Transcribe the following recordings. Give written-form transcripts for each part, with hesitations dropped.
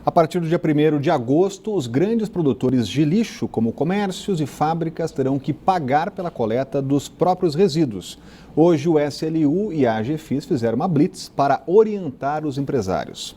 A partir do dia 1º de agosto, os grandes produtores de lixo, como comércios e fábricas, terão que pagar pela coleta dos próprios resíduos. Hoje, o SLU e a AGFIS fizeram uma blitz para orientar os empresários.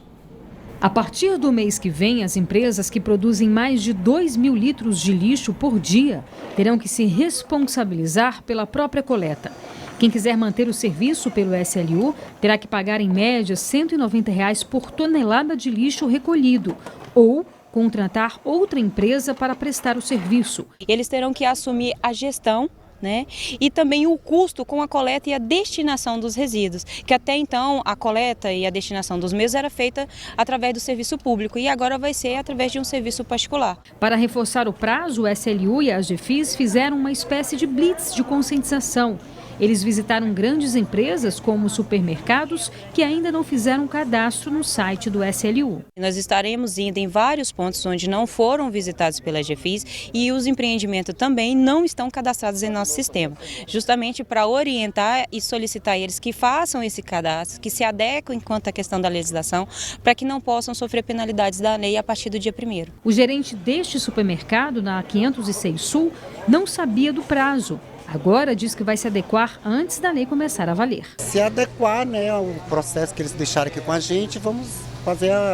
A partir do mês que vem, as empresas que produzem mais de 2.000 litros de lixo por dia terão que se responsabilizar pela própria coleta. Quem quiser manter o serviço pelo SLU terá que pagar em média R$ 190 por tonelada de lixo recolhido ou contratar outra empresa para prestar o serviço. Eles terão que assumir a gestão, né? E também o custo com a coleta e a destinação dos resíduos, que até então a coleta e a destinação dos mesmos era feita através do serviço público e agora vai ser através de um serviço particular. Para reforçar o prazo, o SLU e a AGFIS fizeram uma espécie de blitz de conscientização. Eles visitaram grandes empresas como supermercados que ainda não fizeram cadastro no site do SLU. Nós estaremos indo em vários pontos onde não foram visitados pela AGFIS e os empreendimentos também não estão cadastrados em nosso sistema, justamente para orientar e solicitar eles que façam esse cadastro, que se adequem quanto à questão da legislação, para que não possam sofrer penalidades da lei a partir do dia 1º. O gerente deste supermercado, na 506 Sul, não sabia do prazo. Agora diz que vai se adequar antes da lei começar a valer. Se adequar, né, ao processo que eles deixaram aqui com a gente, vamos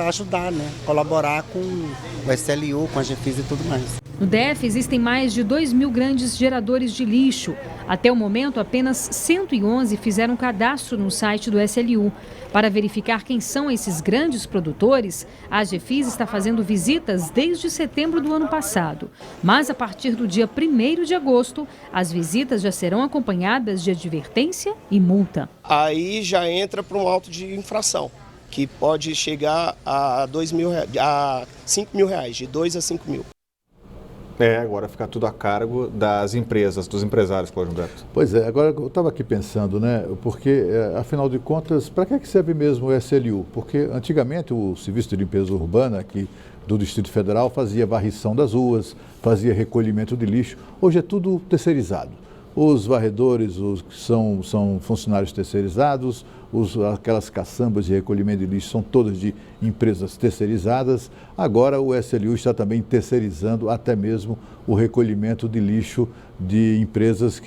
ajudar, né, colaborar com o SLU, com a AGFIS e tudo mais. No DF existem mais de 2.000 grandes geradores de lixo. Até o momento, apenas 111 fizeram cadastro no site do SLU. Para verificar quem são esses grandes produtores, a AGFIS está fazendo visitas desde setembro do ano passado. Mas a partir do dia 1º de agosto, as visitas já serão acompanhadas de advertência e multa. Aí já entra para um auto de infração, que pode chegar a R$ 5 mil, de 2 a 5 mil. Agora fica tudo a cargo das empresas, dos empresários, Cláudio Humberto. Pois é, agora eu estava aqui pensando, né, porque, afinal de contas, para que serve mesmo o SLU? Porque antigamente o Serviço de Limpeza Urbana aqui do Distrito Federal fazia varrição das ruas, fazia recolhimento de lixo, hoje é tudo terceirizado. Os varredores, os que são funcionários terceirizados, aquelas caçambas de recolhimento de lixo são todas de empresas terceirizadas. Agora o SLU está também terceirizando até mesmo o recolhimento de lixo de empresas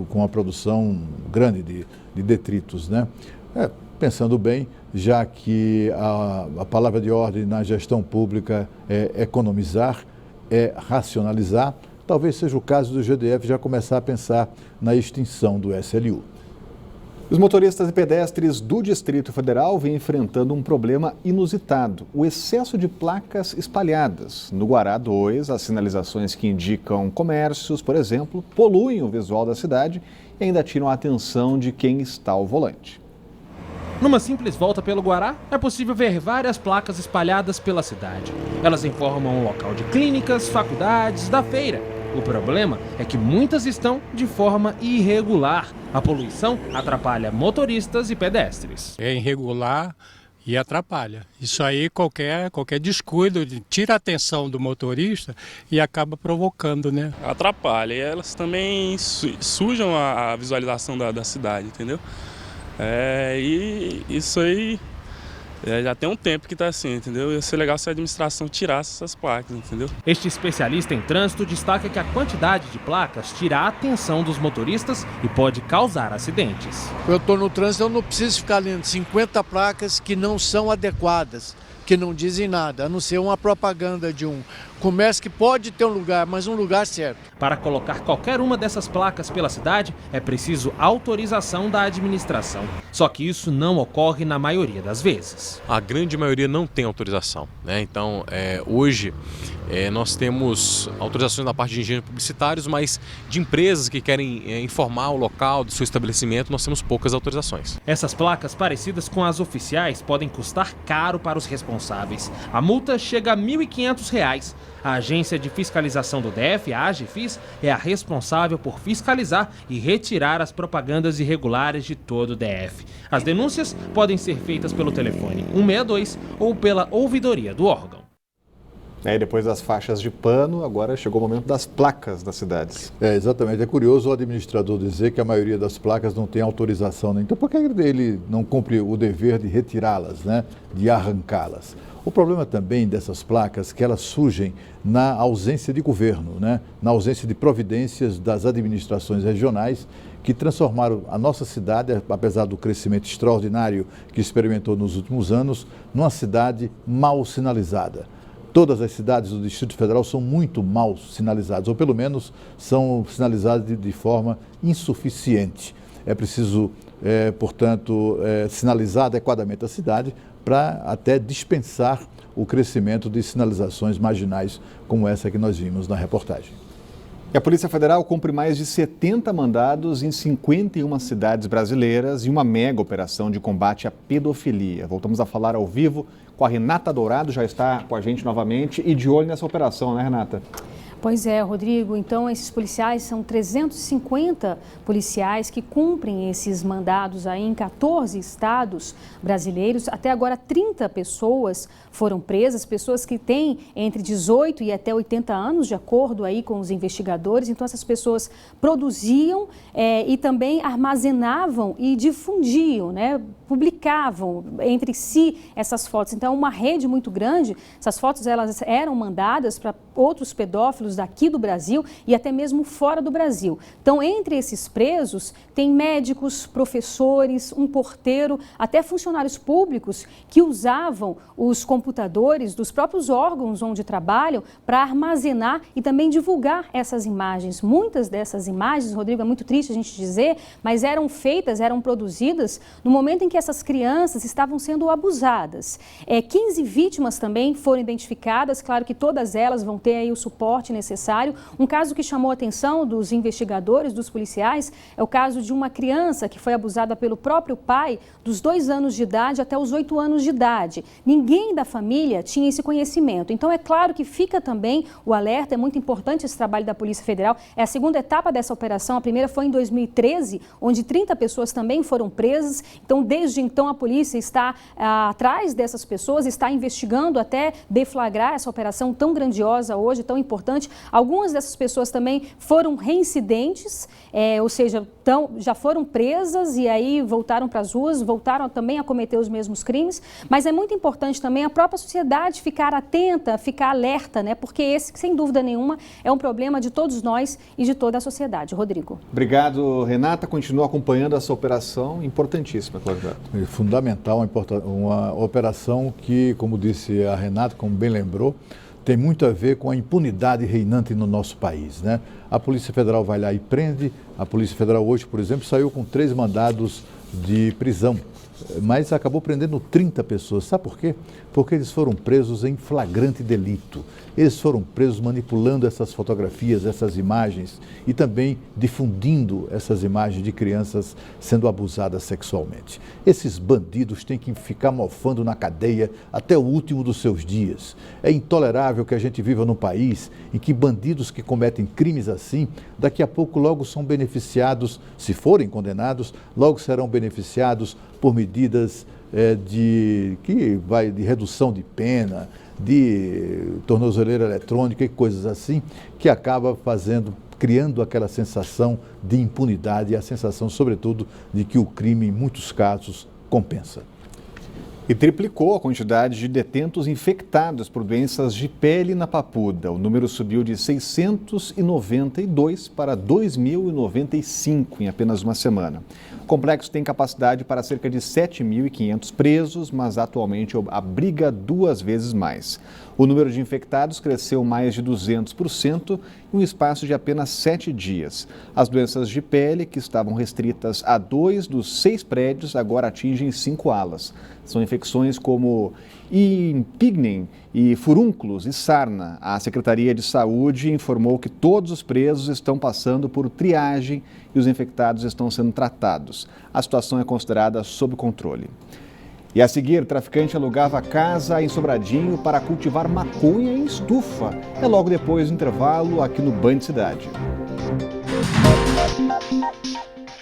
com a produção grande de detritos, né? Pensando bem, já que a palavra de ordem na gestão pública é economizar, é racionalizar, talvez seja o caso do GDF já começar a pensar na extinção do SLU. Os motoristas e pedestres do Distrito Federal vêm enfrentando um problema inusitado: o excesso de placas espalhadas. No Guará 2, as sinalizações que indicam comércios, por exemplo, poluem o visual da cidade e ainda tiram a atenção de quem está ao volante. Numa simples volta pelo Guará, é possível ver várias placas espalhadas pela cidade. Elas informam um local de clínicas, faculdades, da feira. O problema é que muitas estão de forma irregular. A poluição atrapalha motoristas e pedestres. É irregular e atrapalha. Isso aí, qualquer descuido tira a atenção do motorista e acaba provocando, né? Atrapalha e elas também sujam a visualização da cidade, entendeu? E isso aí já tem um tempo que está assim, entendeu? Ia ser legal se a administração tirasse essas placas, entendeu? Este especialista em trânsito destaca que a quantidade de placas tira a atenção dos motoristas e pode causar acidentes. Eu estou no trânsito, eu não preciso ficar lendo 50 placas que não são adequadas, que não dizem nada, a não ser uma propaganda de um comércio que pode ter um lugar, mas um lugar certo. Para colocar qualquer uma dessas placas pela cidade, é preciso autorização da administração. Só que isso não ocorre na maioria das vezes. A grande maioria não tem autorização, né? Então, hoje, nós temos autorizações da parte de engenheiros publicitários, mas de empresas que querem informar o local do seu estabelecimento, nós temos poucas autorizações. Essas placas, parecidas com as oficiais, podem custar caro para os responsáveis. A multa chega a R$ 1.500. A Agência de Fiscalização do DF, a AGFIS, é a responsável por fiscalizar e retirar as propagandas irregulares de todo o DF. As denúncias podem ser feitas pelo telefone 162 ou pela ouvidoria do órgão. E depois das faixas de pano, agora chegou o momento das placas das cidades. Exatamente. É curioso o administrador dizer que a maioria das placas não tem autorização, né? Então por que ele não cumpre o dever de retirá-las, né? De arrancá-las? O problema também dessas placas é que elas surgem na ausência de governo, né? Na ausência de providências das administrações regionais que transformaram a nossa cidade, apesar do crescimento extraordinário que experimentou nos últimos anos, numa cidade mal sinalizada. Todas as cidades do Distrito Federal são muito mal sinalizadas, ou pelo menos são sinalizadas de forma insuficiente. É preciso, portanto, sinalizar adequadamente a cidade para até dispensar o crescimento de sinalizações marginais como essa que nós vimos na reportagem. E a Polícia Federal cumpre mais de 70 mandados em 51 cidades brasileiras e uma mega operação de combate à pedofilia. Voltamos a falar ao vivo com a Renata Dourado, já está com a gente novamente e de olho nessa operação, né, Renata? Pois é, Rodrigo. Então, esses policiais são 350 policiais que cumprem esses mandados aí em 14 estados brasileiros. Até agora, 30 pessoas foram presas, pessoas que têm entre 18 e até 80 anos, de acordo aí com os investigadores. Então, essas pessoas produziam e também armazenavam e difundiam, né? Publicavam entre si essas fotos. Então, uma rede muito grande. Essas fotos elas eram mandadas para outros pedófilos daqui do Brasil e até mesmo fora do Brasil. Então, entre esses presos, tem médicos, professores, um porteiro, até funcionários públicos que usavam os computadores dos próprios órgãos onde trabalham para armazenar e também divulgar essas imagens. Muitas dessas imagens, Rodrigo, é muito triste a gente dizer, mas eram feitas, eram produzidas no momento em que essas crianças estavam sendo abusadas. 15 vítimas também foram identificadas, claro que todas elas vão ter aí o suporte necessário. Um caso que chamou a atenção dos investigadores, dos policiais, é o caso de uma criança que foi abusada pelo próprio pai dos 2 anos de idade até os 8 anos de idade. Ninguém da família tinha esse conhecimento. Então, é claro que fica também o alerta, é muito importante esse trabalho da Polícia Federal. É a segunda etapa dessa operação, a primeira foi em 2013, onde 30 pessoas também foram presas. Então, desde então, a polícia está atrás dessas pessoas, está investigando até deflagrar essa operação tão grandiosa hoje, tão importante. Algumas dessas pessoas também foram reincidentes, ou seja, já foram presas e aí voltaram para as ruas, voltaram também a cometer os mesmos crimes. Mas é muito importante também a própria sociedade ficar atenta, ficar alerta, né? Porque esse, sem dúvida nenhuma, é um problema de todos nós e de toda a sociedade. Rodrigo. Obrigado, Renata. Continua acompanhando essa operação importantíssima, Cláudio. Fundamental, uma operação que, como disse a Renata, como bem lembrou, tem muito a ver com a impunidade reinante no nosso país, né? A Polícia Federal vai lá e prende. A Polícia Federal hoje, por exemplo, saiu com 3 mandados de prisão, mas acabou prendendo 30 pessoas. Sabe por quê? Porque eles foram presos em flagrante delito. Eles foram presos manipulando essas fotografias, essas imagens e também difundindo essas imagens de crianças sendo abusadas sexualmente. Esses bandidos têm que ficar mofando na cadeia até o último dos seus dias. É intolerável que a gente viva num país em que bandidos que cometem crimes assim, daqui a pouco logo são beneficiados, se forem condenados, logo serão beneficiados por medidas de redução de pena, de tornozeleira eletrônica e coisas assim, que acaba criando aquela sensação de impunidade e a sensação, sobretudo, de que o crime, em muitos casos, compensa. E triplicou a quantidade de detentos infectados por doenças de pele na Papuda. O número subiu de 692 para 2.095 em apenas uma semana. O complexo tem capacidade para cerca de 7.500 presos, mas atualmente abriga 2 vezes mais. O número de infectados cresceu mais de 200% em um espaço de apenas 7 dias. As doenças de pele, que estavam restritas a 2 dos 6 prédios, agora atingem 5 alas. São infecções como impignem e furúnculos e sarna. A Secretaria de Saúde informou que todos os presos estão passando por triagem e os infectados estão sendo tratados. A situação é considerada sob controle. E a seguir, traficante alugava casa em Sobradinho para cultivar maconha em estufa. É logo depois do intervalo aqui no Band Cidade.